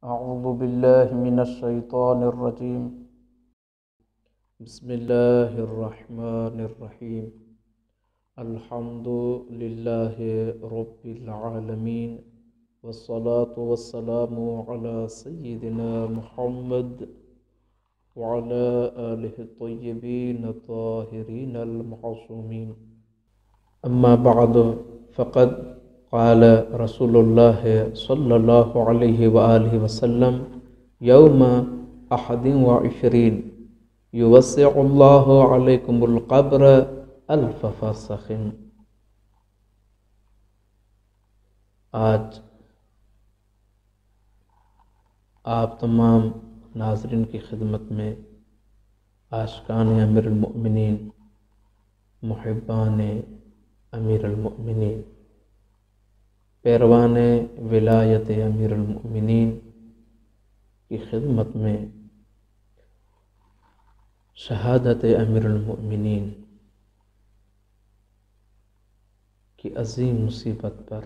أعوذ بالله من الشيطان الرجيم. بسم الله الرحمن الرحيم. الحمد لله رب العالمين، والصلاة والسلام على سيدنا محمد وعلى آله الطيبين الطاهرين المعصومين. أما بعد، فقد قال رسول الله صلى الله عليه وآله وسلم: يوم 21 يوسع الله عليكم القبر 1000 فرسخ. آج آپ تمام ناظرین کی خدمت میں عاشقان امیر المؤمنین، محبان امیر المؤمنین، پیروان ولایت امیر المؤمنین کی خدمت میں شہادت امیر المؤمنین کی عظیم مصیبت پر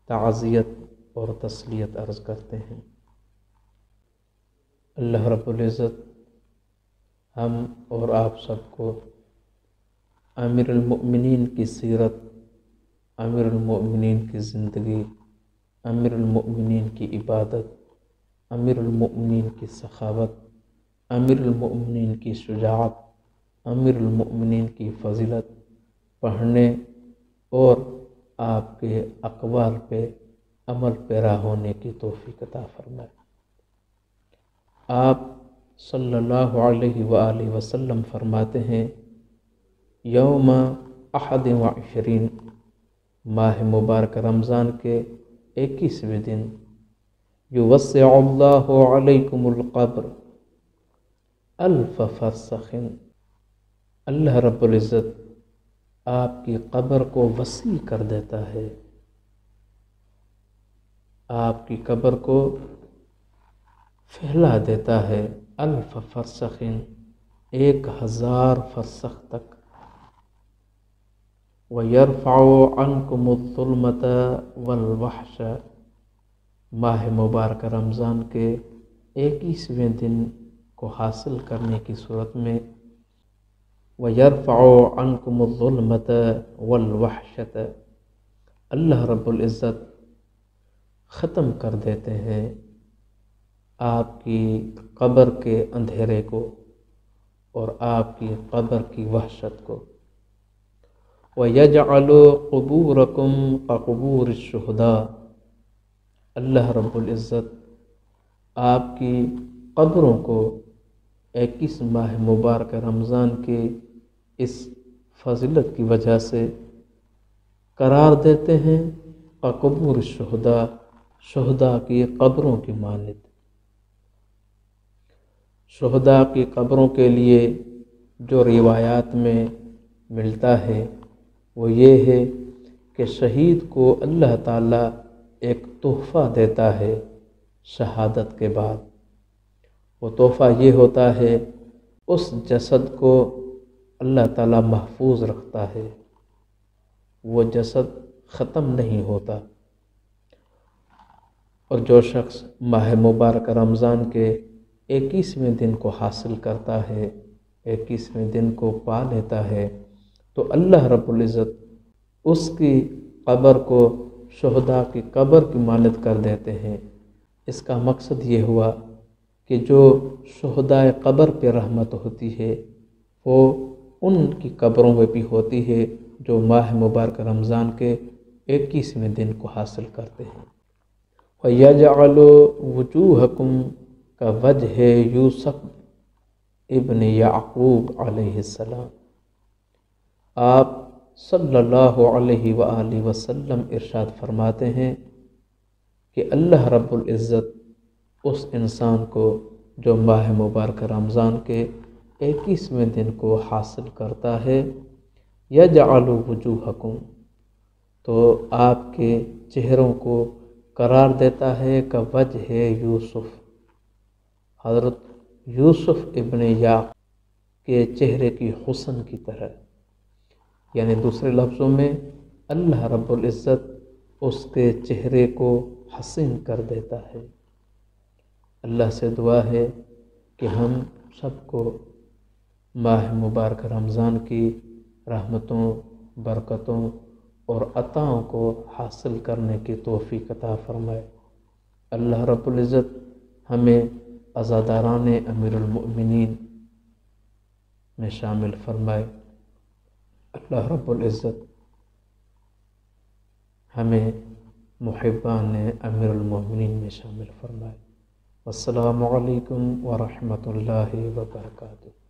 تعزیت اور تسلیت عرض کرتے ہیں۔ اللہ رب العزت ہم اور آپ سب کو امیر المؤمنین کی سیرت، امیر المؤمنین کی زندگی، امیر المؤمنین کی عبادت، امیر المؤمنین کی سخاوت، امیر المؤمنین کی شجاعت، امیر المؤمنین کی فضیلت پڑھنے اور آپ کے اقوال پہ عمل پیرا ہونے کی توفیق عطا فرمائے۔ آپ صلی اللہ علیہ وآلہ وسلم فرماتے ہیں: یوم 21 ماہ مبارک رمضان کے 21ویں دن یوسع اللہ علیکم القبر 1000 فرسخ، اللہ رب العزت آپ کی قبر کو وسیع کر دیتا ہے، آپ کی قبر کو پھیلا دیتا ہے 1000 فرسخ، 1000 فرسخ تک۔ وَيَرْفَعُ عَنْكُمُ الظُّلْمَةَ وَالْوَحْشَ، ماہ مبارک رمضان کے 21ویں دن کو حاصل کرنے کی صورت میں وَيَرْفَعُ عَنْكُمُ الظُّلْمَةَ وَالْوَحْشَةَ، اللہ رب العزت ختم کر دیتے ہیں آپ کی قبر کے اندھیرے کو اور آپ کی قبر کی وحشت کو۔ وَيَجْعَلُ قُبُورَكُمْ كَقُبُورِ الشُّهَدَاءِ، اللہ رب العزت آپ کی قبروں کو 21 ماہ مبارک رمضان کے اس فضیلت کی وجہ سے قرار دیتے ہیں كَقُبُورِ الشُّهَدَاء، شہداء کی قبروں کی مانند۔ شہداء کی قبروں کے لیے جو روایات میں ملتا ہے وہ یہ ہے کہ شہید کو اللہ تعالیٰ ایک تحفہ دیتا ہے شہادت کے بعد۔ وہ تحفہ یہ ہوتا ہے اس جسد کو اللہ تعالیٰ محفوظ رکھتا ہے، وہ جسد ختم نہیں ہوتا۔ اور جو شخص ماہ مبارک رمضان کے 21ویں دن کو حاصل کرتا ہے، 21ویں دن کو پا لیتا ہے، تو اللہ رب العزت اس کی قبر کو شہداء کی قبر کی مانند کر دیتے ہیں۔ اس کا مقصد یہ ہوا کہ جو شہداء قبر پہ رحمت ہوتی ہے وہ ان کی قبروں میں بھی ہوتی ہے جو ماہ مبارک رمضان کے 21ویں دن کو حاصل کرتے ہیں۔ وَيَجْعَلُ وُجُوهَكُمْ كَوَجْهِ یوسف ابن یعقوب علیہ السلام، آپ صلی اللہ علیہ وآلہ وسلم ارشاد فرماتے ہیں کہ اللہ رب العزت اس انسان کو جو ماہ مبارک رمضان کے 21ویں دن کو حاصل کرتا ہے، یجعل وجوہکم، تو آپ کے چہروں کو قرار دیتا ہے كوجہ یوسف، حضرت یوسف ابن یعقوب کے چہرے کی حسن کی طرح، یعنی دوسرے لفظوں میں اللہ رب العزت اس کے چہرے کو حسین کر دیتا ہے، اللہ سے دعا ہے کہ ہم سب کو ماہ مبارک رمضان کی رحمتوں، برکتوں اور عطاؤں کو حاصل کرنے کی توفیق عطا فرمائے۔ اللہ رب العزت ہمیں عزاداران امیر المؤمنین میں شامل فرمائے۔ اللہ رب العزت ہمیں محبان امیر المؤمنین میں شامل فرمائے۔ السلام علیکم ورحمۃ اللہ وبرکاتہ۔